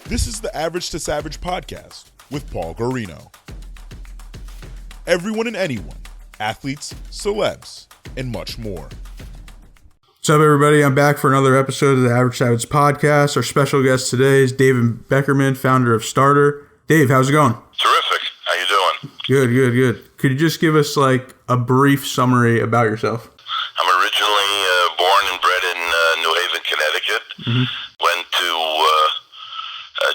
This is the Average to Savage podcast with Paul Guarino. Everyone and anyone, athletes, celebs, and much more. What's up, everybody? I'm back for another episode of the Average Savage podcast. Our special guest today is David Beckerman, founder of Starter. Dave, how's it going? Terrific. How you doing? Good. Could you just give us like a brief summary about yourself? I'm originally born and bred in New Haven, Connecticut. Went to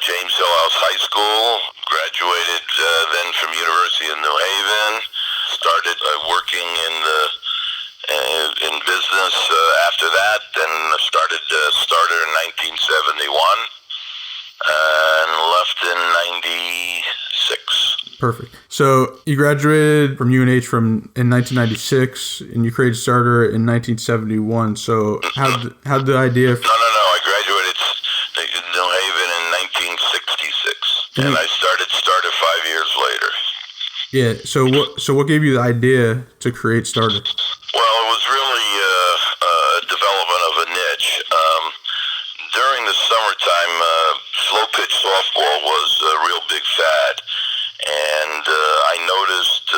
James Hill House High School. Graduated then from University of New Haven. Started working in business after that. Then started Starter in 1971 and left in 96. Perfect. So you graduated from UNH in 1996, and you created Starter in 1971. So how did the idea? No. I graduated in New Haven in 1966, and I started Starter 5 years later. Yeah. So what gave you the idea to create Starter? Well, it was really development of a niche. During the summertime, slow pitch softball was a real big fad. And I noticed,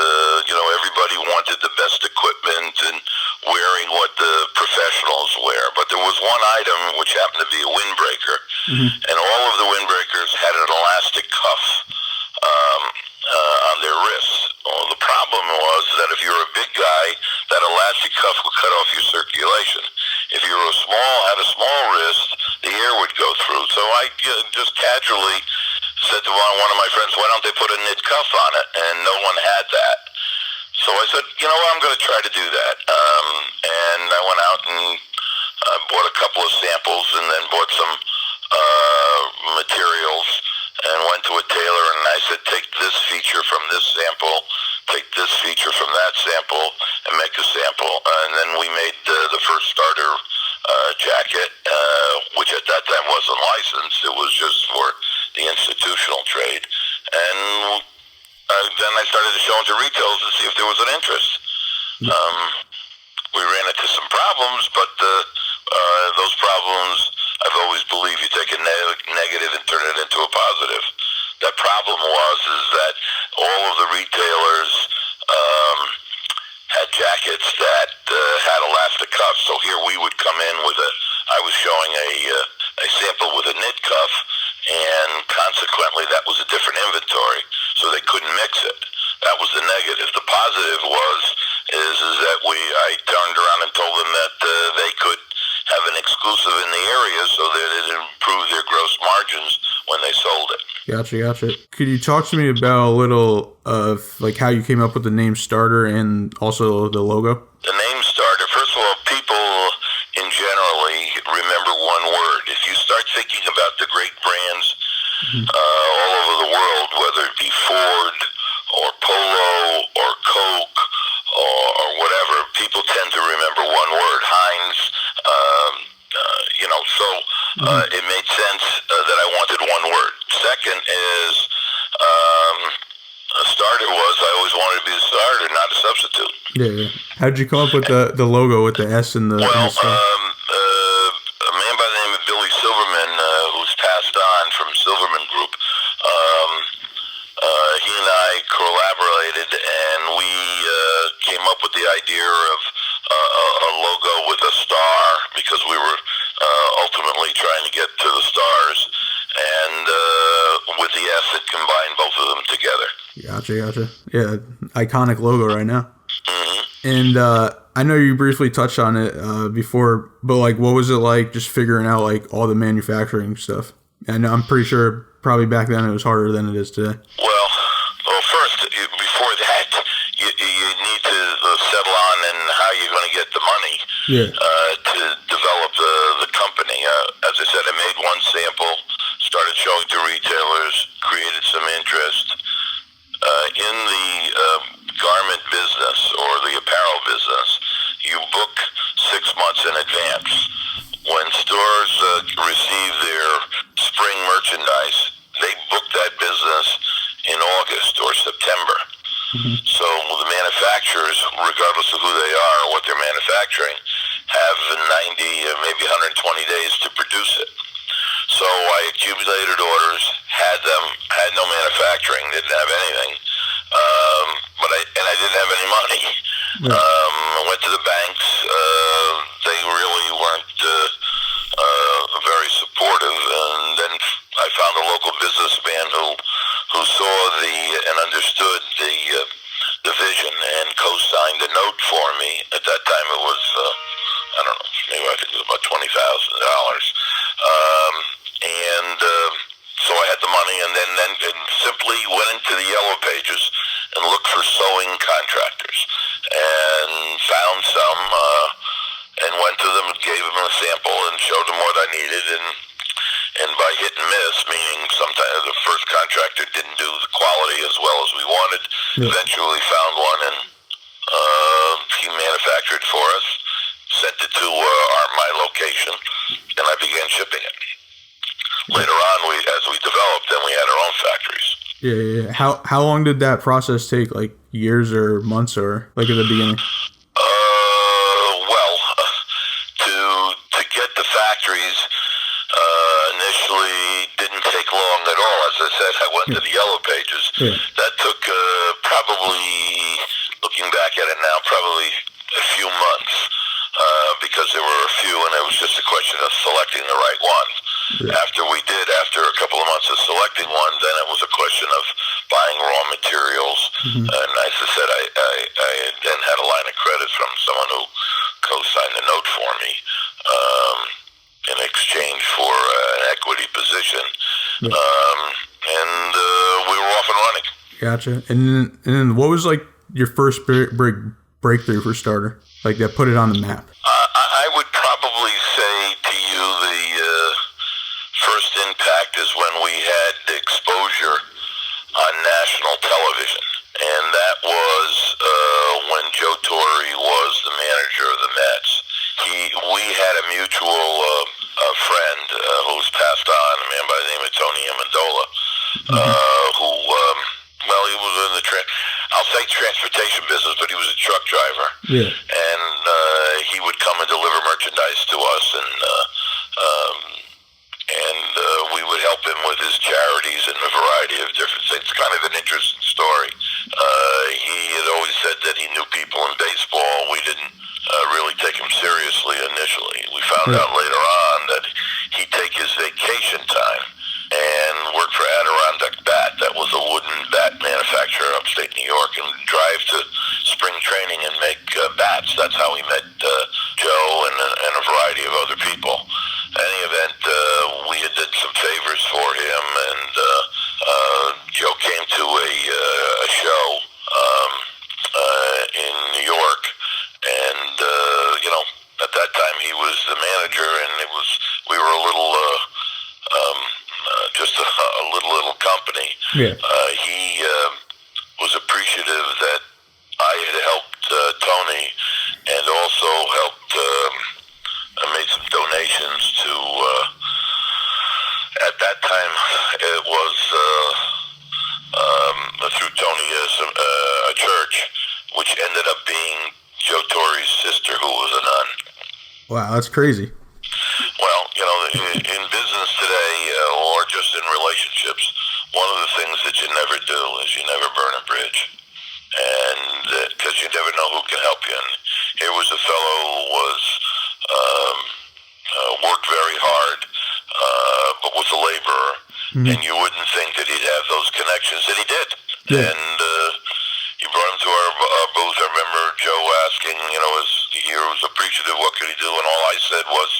everybody wanted the best equipment and wearing what the professionals wear. But there was one item which happened to be a windbreaker. And all of the windbreakers had an elastic cuff on their wrists. Well, the problem was that if you're a big guy, that elastic cuff would cut off your circulation. If you were had a small wrist, the air would go through. So I just casually said to one of my friends, why don't they put a knit cuff on it? And no one had that. So I said, you know what, I'm going to try to do that. And I went out and bought a couple of samples and then bought some materials and went to a tailor and I said, take this feature from this sample, take this feature from that sample, and make a sample. And then we made the first Starter jacket, which at that time wasn't licensed. It was just for the institutional trade. And then I started to show them to retailers to see if there was an interest. We ran into some problems, but those problems, I've always believed you take a negative and turn it into a positive. That problem is that all of the retailers had jackets that had elastic cuffs. So here we would come in with I was showing a sample with a knit cuff, and consequently that was a different inventory, so they couldn't mix it. That was the negative. The positive is that I turned around and told them that they could have an exclusive in the area so that it improved their gross margins when they sold it. Gotcha. Could you talk to me about a little of like how you came up with the name Starter and also the logo? The name Starter, first of all, people in generally remember one word. If you start thinking about the great brands all over the world, whether it be Ford or Polo or Coke or whatever, people tend to remember one word, Heinz. It made sense that I wanted one word. Second is a starter I always wanted to be a starter, not a substitute. Yeah. How'd you come up with the logo with the S and the... Well, a man by the name of Billy Silverman, who's passed on from Silverman Group, he and I collaborated, and we came up with the idea of a logo with a star, because we were ultimately trying to get to the stars, and with the S, it combined both of them together. Gotcha. Yeah, iconic logo right now. And I know you briefly touched on it before, but like, what was it like just figuring out like all the manufacturing stuff? And I'm pretty sure probably back then it was harder than it is today. Well, first, before that, you need to settle on and how you're going to get the money to develop the company. As I said, I made one sample, started showing to retailers, created some interest. In the garment business or the apparel business, you book 6 months in advance. When stores receive their spring merchandise, they book that business in August or September. So the manufacturers, regardless of who they are or what they're manufacturing, have 90, maybe 120 days to produce it. So I accumulated orders, had no manufacturing, didn't have anything, but I didn't have any money. Yeah. I went to the banks. They really weren't very supportive, and then I found a local businessman who saw and understood the vision and co-signed a note for me. At that time, it was I don't know, maybe I think it was about $20,000. So I had the money, and then simply went into the Yellow Pages and looked for sewing contractors, and found some, and went to them and gave them a sample and showed them what I needed, and by hit and miss, meaning sometimes the first contractor didn't do the quality as well as we wanted. Yeah. Eventually found one, and he manufactured for us, sent it to my location, and I began shipping it. Later on, as we developed, then we had our own factories. Yeah. How long did that process take? Like years or months, or like at the beginning? Well, to get the factories initially didn't take long at all. As I said, I went to the Yellow Pages. Yeah. That took probably, looking back at it now, probably a few months. Because there were a few, and it was just a question of selecting the right one. Yeah. After a couple of months of selecting one, then it was a question of buying raw materials. Mm-hmm. And as I said, I then had a line of credit from someone who co-signed the note for me in exchange for an equity position. Yeah. And we were off and running. Gotcha. And then what was like your first breakthrough for Starter? Like that put it on the map? I would probably say to you the first impact is when we had exposure on national television. And that was when Joe Torre was the manager of the Mets. We had a mutual friend who's passed on, a man by the name of Tony Amendola, who, he was in the I'll say transportation business, but he was a truck driver. Yeah. And he would come and deliver merchandise to us, and we would help him with his charities and a variety of different things. Kind of an interesting story. He had always said that he knew people in baseball. We didn't really take him seriously initially. We found out later on that he'd take his vacation time and work for Adirondack Bat. That was a wooden bat manufacturer upstate New York, and drive to spring training and make bats. That's how he met Joe and a variety of other people. In any event, we had did some favors for him, and Joe came to a show in New York, and at that time he was the manager, and we were a little just a little company. Yeah. He was appreciative that I had helped Tony, and also helped made some donations to. At that time, it was through Tony a church, which ended up being Joe Torre's sister, who was a nun. Wow, that's crazy. Well, in business today, or just in relationships, one of the things that you never do is you never burn a bridge, and because you never know who can help you. And here was a fellow who was worked very hard, but was a laborer, and you wouldn't think that he'd have those connections, that he did. Yeah. And he brought him to our booth. I remember Joe asking, he was appreciative, what could he do? And all I said was,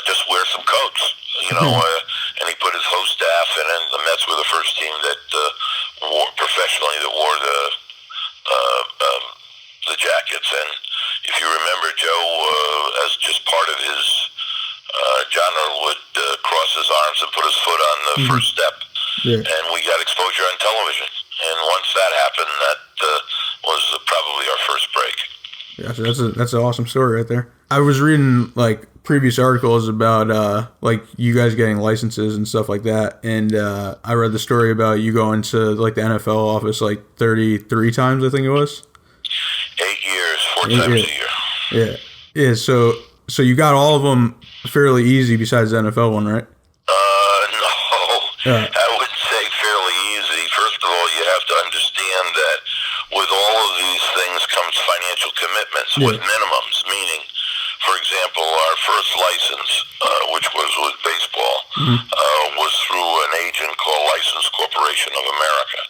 just wear some coats, and he put his host staff, and then the Mets were the first team that wore professionally the jackets. And if you remember, Joe, as just part of his genre, would cross his arms and put his foot on the first step. Yeah. And we got exposure on television. And once that happened, that was probably our first break. Yeah, that's an awesome story right there. I was reading like previous articles about like you guys getting licenses and stuff like that, and I read the story about you going to like the NFL office like 33 times, I think it was. 8 years, 4 times a year. Yeah. So you got all of them fairly easy besides the NFL one, right? I wouldn't say fairly easy. First of all, you have to understand that with all of these things comes financial commitments with minimums, meaning, for example, our first license, which was with baseball, was through an agent called License Corporation of America.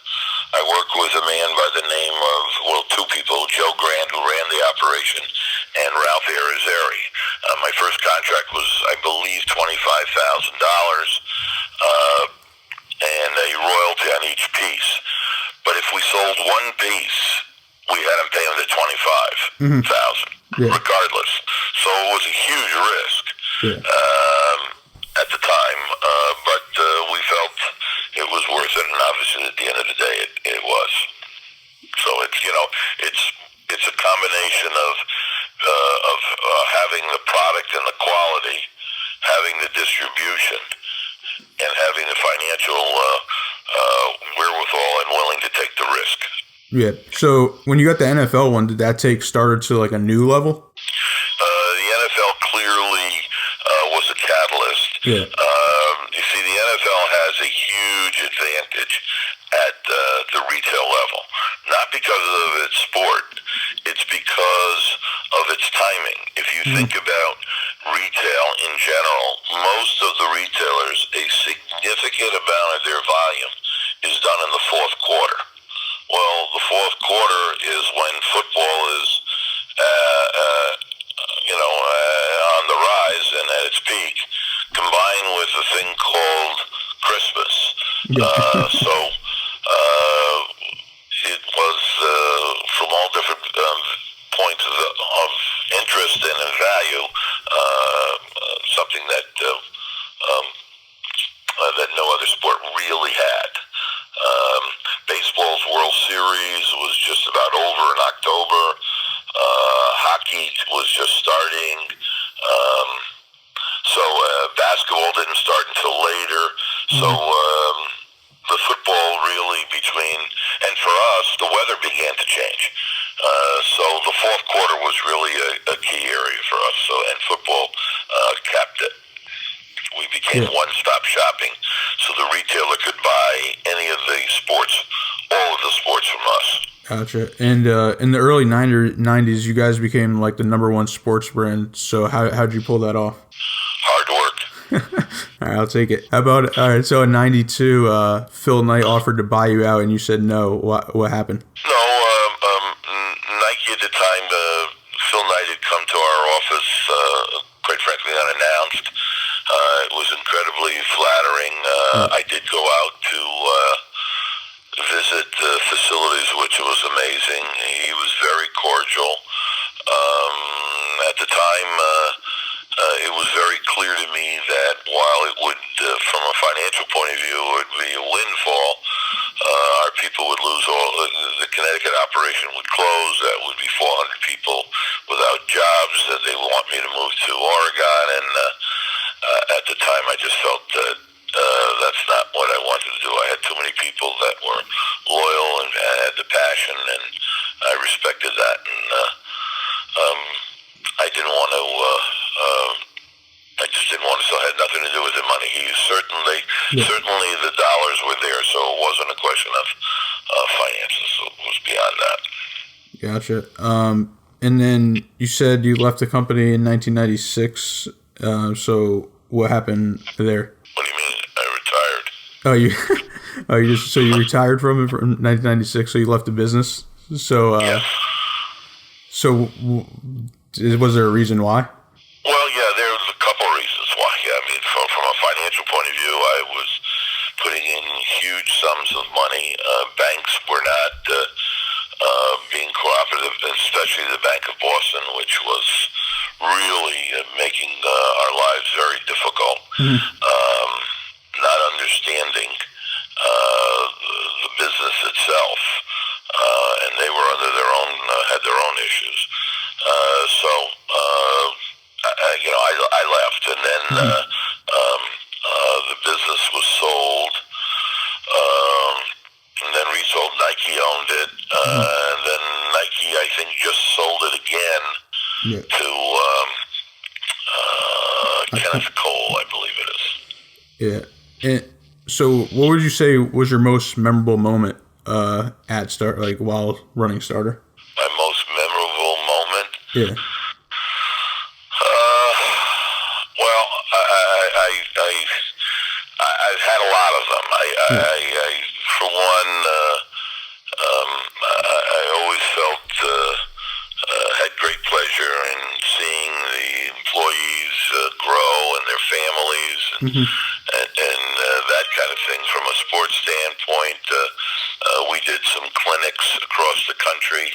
I worked with a man by the name of, well, two people, Joe Grant, who ran the operation, and Ralph Arizari. My first contract was, I believe, $25,000, and a royalty on each piece. But if we sold one piece, we had them pay them the $25,000, regardless. So it was a huge risk at the time, but we felt it was worth it, and obviously at the end of the day, it was. So it's a combination of having the product and the quality, having the distribution, and having the financial wherewithal and willing to take the risk. Yeah. So when you got the NFL one, did that take Starter to like a new level? The NFL clearly was a catalyst. Yeah. You see, the NFL has a huge advantage at the retail level, not because of its sport, it's because of its timing. If you think about retail in general, most of the retailers, a significant amount of their volume is done in the fourth quarter. Well, the fourth quarter is when football is, on the rise and at its peak, combined with a thing called Christmas. So it was from all different points of interest and in value, something that that no other sport really had. Baseball's World Series was just about over in October. Hockey was just starting. So basketball didn't start until later. So the football really and for us, the weather began to change. So the fourth quarter was really a key area for us. So, and football capped it. We became one-stop shopping, so the retailer could buy any of the sports, all of the sports from us. Gotcha. And in the early 90s, you guys became like the number one sports brand. So how'd you pull that off? Hard work. All right, I'll take it. How about, all right, so in 92, Phil Knight offered to buy you out and you said no. What happened? No, Nike at the time, Phil Knight had come to our office, quite frankly, unannounced. It was incredibly flattering. I did go out to visit the facilities, which was amazing. He was very cordial. At the time, it was very clear to me that while it would, from a financial point of view, it would be a windfall, our people would lose the Connecticut operation would close. That would be 400 people without jobs. That they want me to move to Oregon, and at the time, I just felt that that's not what I wanted to do. I had too many people that were loyal and had the passion, and I respected that. And I didn't want to. I just didn't want to. So it had nothing to do with the money. He certainly the dollars were there, so it wasn't a question of finances. So it was beyond that. Gotcha. And then you said you left the company in 1996. So what happened there? What do you mean? I retired. So you retired from it from 1996. So you left the business. So yes. So was there a reason why? Well, yeah, there was a couple of reasons why. Yeah, I mean, from a financial point of view, I was putting in huge sums of money. Banks were not being cooperative, especially the Bank of Boston, which was really making our lives very difficult. Not understanding the business itself, and they were under their own had their own issues. So I left, and then the business was sold, and then resold. Nike owned it, and then Nike, I think, just sold it again to Kenneth Cole, I believe it is. Yeah. And So what would you say was your most memorable moment at Start, like while running Starter? My most memorable moment? Yeah. Well, I've had a lot of them. For one, I always felt had great pleasure in seeing the employees grow and their families and that kind of thing. From a sports standpoint, we did some clinics across the country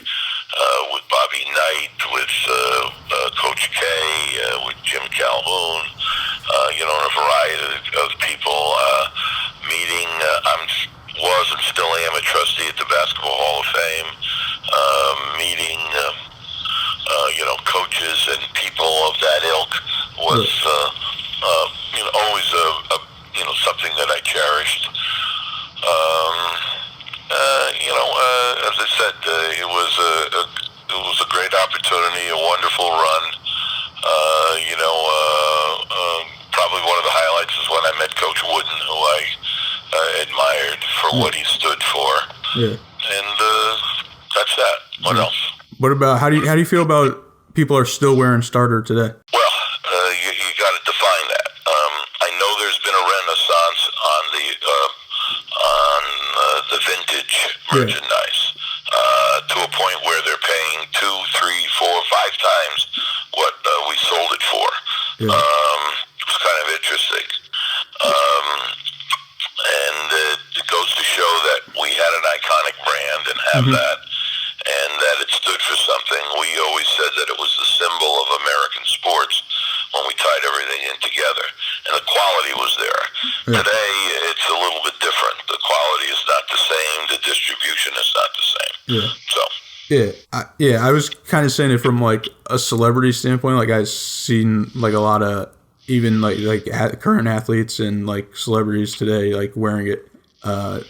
with Bobby Knight, with Coach K, with Jim Calhoun, and a variety of people. Meeting, was and still am a trustee at the Basketball Hall of Fame. Meeting, coaches and people of that ilk was, always something that I cherished. As I said, it was a great opportunity, a wonderful run. Probably one of the highlights is when I met Coach Wooden, who I admired for what he stood for. Yeah. And that's that. What else? What about how do you feel about people are still wearing Starter today? Well, you got to define that. I know there's been a renaissance on the vintage merchandise to a point where they're paying 2, 3, 4, 5 times what we sold it for. Yeah. It's kind of interesting. And it goes to show that we had an iconic brand and have that, and that it stood for something. We always said that it was the symbol of American sports when we tied everything in together, and the quality was there. Yeah. Today, it's a little bit different. The quality is not the same. The distribution is not the same. Yeah. So. Yeah, I was kind of saying it from like a celebrity standpoint. Like I've seen like a lot of even like current athletes and like celebrities today like wearing it.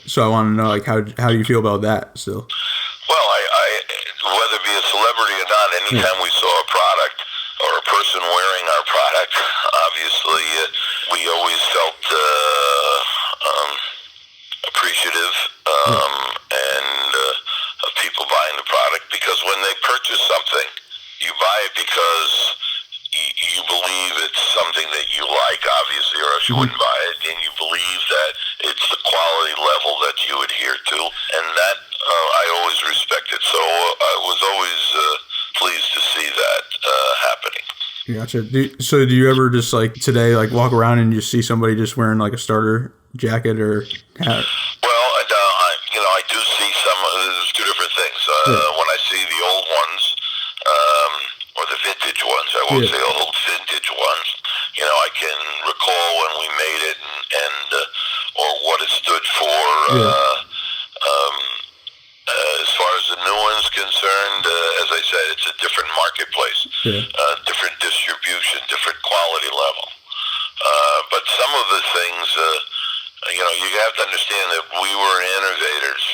So I want to know like how do you feel about that still? Well, I whether it be a celebrity or not, anytime we saw a product or a person wearing our product, obviously we always felt appreciative and of people buying the product, because when they purchase something, you buy it because you believe it's something that you like, obviously, or else you wouldn't buy it, and you believe that it's the quality level that you adhere to, and that I always respected. So I was always pleased to see that happening. Gotcha. So do you ever just like today, like walk around and you see somebody just wearing like a Starter jacket or hat? Well, I do see some. There's two different things. When I see the old ones, or the vintage ones, I won't say old, vintage ones. I can recall when we made it and or what it stood for. As far as the new one's concerned, as I said, it's a different marketplace, different distribution, different quality level. But some of the things, you have to understand that we were innovators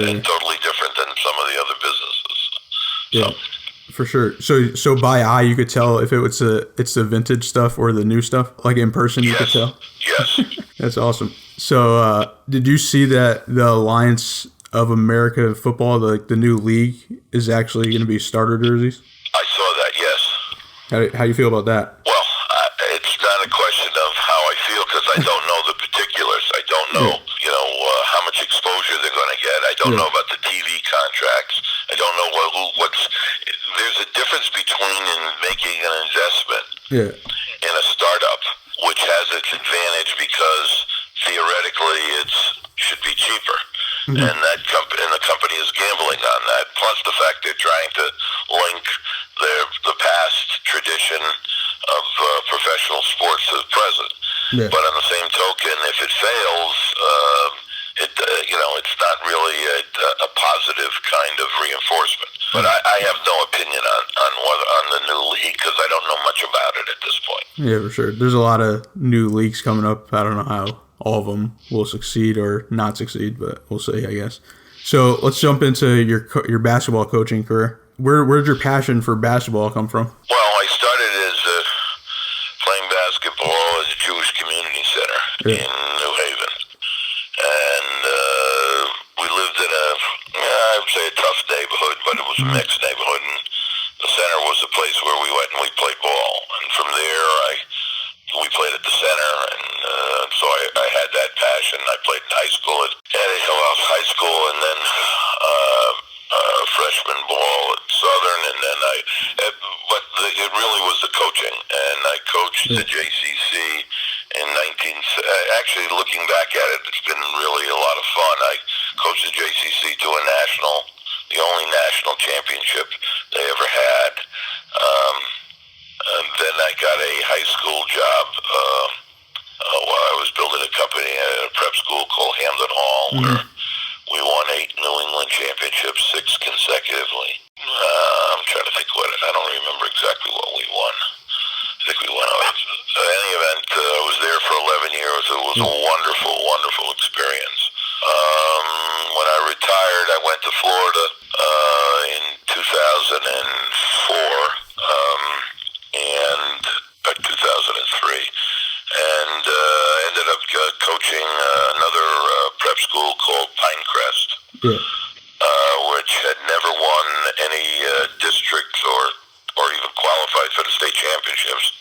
and totally different than some of the other businesses. Yeah, for sure. So by eye, you could tell if it's the vintage stuff or the new stuff, like in person, you could tell? Yes. That's awesome. So did you see that the Alliance of America Football, the new league, is actually going to be Starter jerseys? I saw that, yes. How do you feel about that? Well, it's not a question of how I feel, because I don't know the particulars. I don't know, how much exposure they're going to get. I don't know about the TV contracts. I don't know what's. There's a difference between making an investment in a startup, which has its advantage because theoretically it should be cheaper. And that the company is gambling on that. Plus the fact they're trying to link the past tradition of professional sports to the present. But on the same token, if it fails, it's not really a positive kind of reinforcement. But I have no opinion on the new league, because I don't know much about it at this point. Yeah, for sure. There's a lot of new leagues coming up. I don't know how all of them will succeed or not succeed, but we'll see, I guess. So let's jump into your basketball coaching career. Where'd your passion for basketball come from? Well, I started as playing basketball at the Jewish Community Center in New Haven. would say a tough neighborhood, but it was a mixed neighborhood, and the center was the place where we went and we played ball. And from there, we played at the center, and so I had that passion. I played in high school at Hill House High School, and then freshman ball at Southern, and then it really was the coaching, and I coached the JCC in actually looking back at it, it's been really a lot of fun. I coached the JCC to the only national championship they ever had. And then I got a high school job while I was building a company at a prep school called Hamden Hall, where we won 8 New England championships, 6 consecutively. I'm trying to think I don't remember exactly what we won. I think we won. In any event, I was there for 11 years. It was a wonderful, wonderful experience. When I retired, I went to Florida in 2004 and 2003, and ended up coaching another prep school called Pinecrest, which had never won any districts or even qualified for the state championships.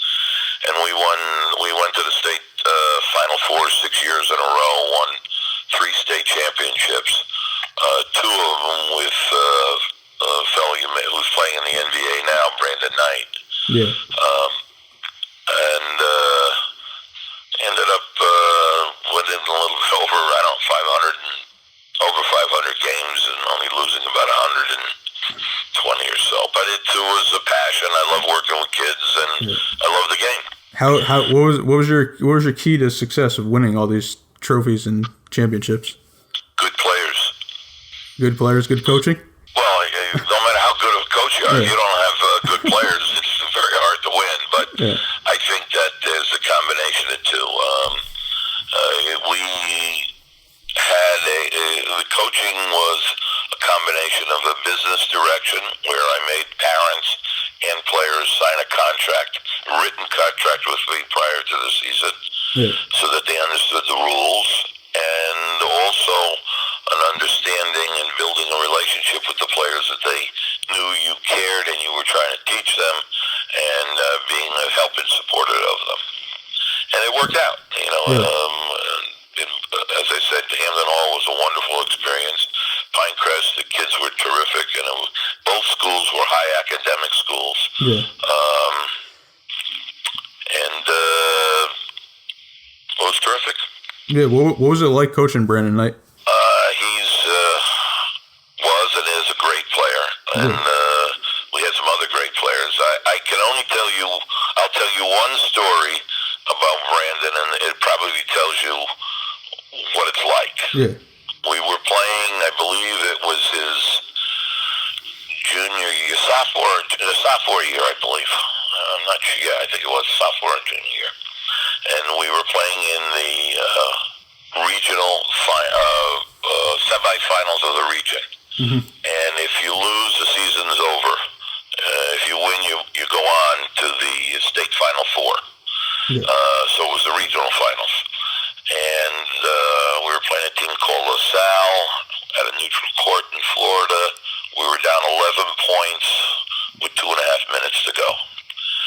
And we went to the state Final Four 6 years in a row, won 3 state championships, 2 of them with a fellow who's playing in the NBA now, Brandon Knight. And ended up winning a little over, over 500 games and only losing about 120 or so. But it was a passion. I love working with kids, and I love the game. What was your key to success of winning all these trophies and championships? Good players. Good players, good coaching? Well, no matter how good of a coach you are, if you don't have good players, it's very hard to win. But I think that there's a combination of two. We had the coaching was a combination of a business direction where I made parents and players sign a written contract with me prior to the season, so that they understood the rules, and also an understanding and building a relationship with the players that they knew you cared and you were trying to teach them, and being a helping supporter of them. And it worked out, as I said, Hamden Hall was a wonderful experience. Pinecrest, the kids were terrific, and both schools were high academic schools. And it was terrific. Yeah, what was it like coaching Brandon Knight? Was and is a great player, and we had some other great players. I can only I'll tell you one story about Brandon, and it probably tells you what it's like. We were playing, I believe it was his sophomore year, I believe. I'm not sure. Yeah, I think it was sophomore and junior year. And we were playing in the regional semifinals of the region. And if you lose, the season's over. If you win, you go on to the state Final Four. So it was the regional finals. And we were playing a team called LaSalle at a neutral court in Florida. We were down 11 points with 2.5 minutes to go.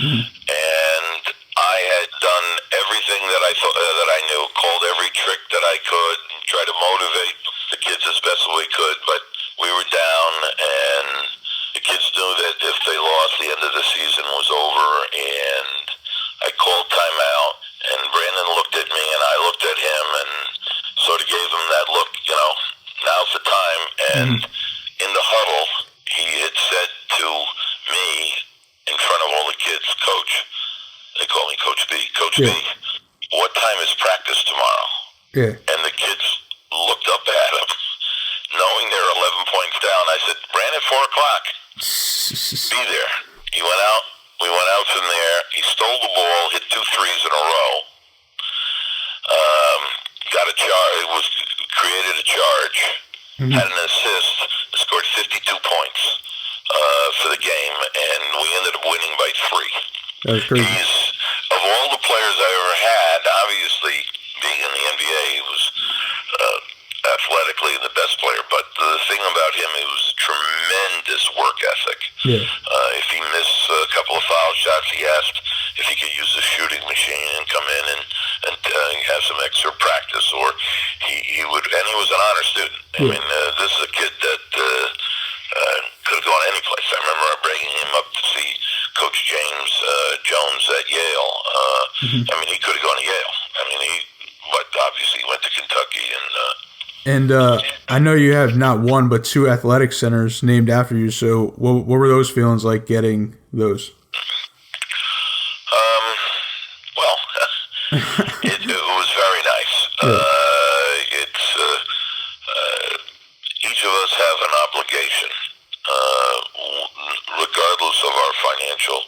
And I had done everything that I thought that I knew, called every trick that I could, and tried to motivate the kids as best as we could. But we were down, and the kids knew that if they lost, the end of the season was over. And I called timeout, and Brandon looked at me, and I looked at him, and sort of gave him that look, now's the time. And in the huddle, he had said to me, in front of all the kids, Coach, they call me Coach B, Coach B, what time is practice tomorrow? And the kids looked up at him, knowing they're 11 points down. I said, Brandon, 4 o'clock, be there. He went out. We went out from there. He stole the ball, hit 2 threes in a row. Got a charge. Created a charge. Had an assist. Scored 52 points for the game, and we ended up winning by 3. That was crazy. He's, of all the players I ever had, obviously being in the NBA, he was athletically the best player, but the thing about him, it was tremendous work ethic. Yeah. If he missed a couple of foul shots, he asked if he could use the shooting machine and come in and have some extra practice, or he would, and he was an honor student. I mean, this is a kid that could have gone any place. I remember bringing him up to see Coach James Jones at Yale. I mean, he could have gone to Yale. I mean, but obviously he went to Kentucky. And I know you have not one but two athletic centers named after you. So what were those feelings like getting those? Well, it was very nice. Each of us have an obligation, regardless of our financial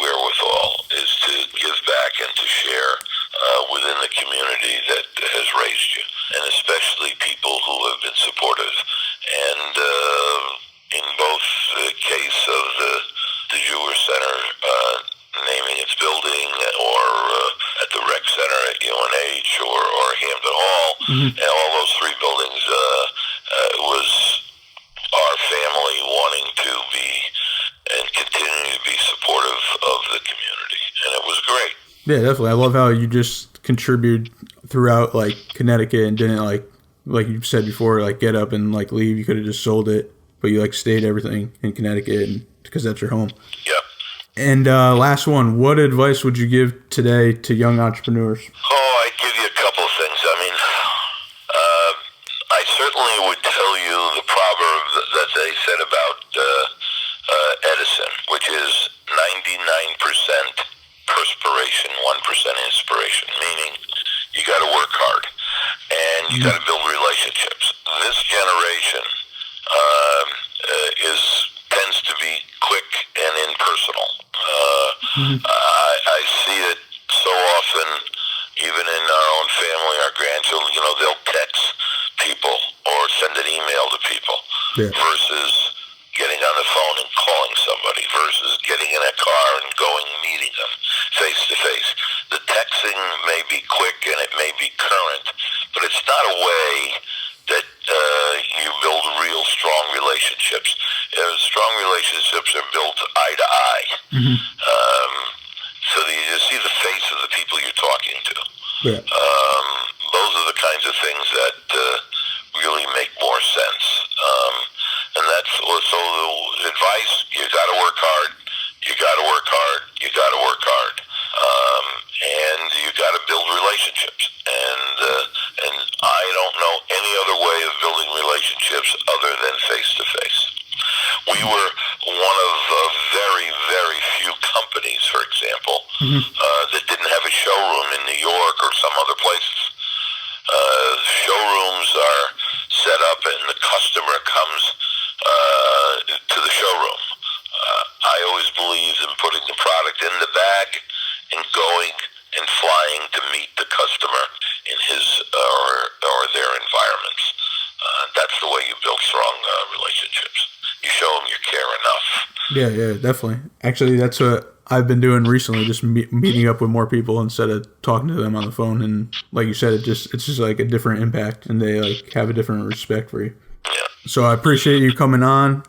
wherewithal, is to give back and to share within the community that has raised you, and especially people who have been supportive. And in both the case of the Jewish Center naming its building, or at the rec center at UNH, or Hampton Hall, and all those three buildings, was our family wanting to be and continue to be supportive of the community, and it was great. Yeah, definitely. I love how you just contribute throughout, like, Connecticut, and didn't, like you said before, like, get up and, like, leave. You could have just sold it, but you, like, stayed everything in Connecticut because that's your home. Yep. And last one, what advice would you give today to young entrepreneurs? Oh, I'd give you a couple of things. I mean, I certainly would tell you the proverb that they said about Edison, which is 99% perspiration, 1% inspiration, meaning you got to work hard and you got to build relationships. This generation tends to be quick and impersonal. I see it so often, even in our own family, our grandchildren. They'll text people or send an email to people, versus getting on the phone and calling somebody, versus getting in a car and going and meeting them face to face. The texting may be quick and it may be current, but it's not a way that you build real strong relationships. Strong relationships are built eye to eye. So that you see the face of the people you're talking to. Those are the kinds of things that really make more sense. And that's also the advice. You got to work hard. You got to work hard. You got to work hard. And you got to build relationships. And I don't know any other way of building relationships other than face to face. We were one of very, very few companies, for example, that didn't have a showroom in New York or some other places. Showrooms are set up and the customer comes to the showroom. I always believe in putting the product in the bag and going and flying to meet the customer in his or their environments. That's the way you build strong relationships. You show them you care enough. Yeah, definitely. Actually, that's what I've been doing recently, just meeting up with more people instead of talking to them on the phone. And like you said, it's just like a different impact, and they like have a different respect for you. Yeah. So I appreciate you coming on.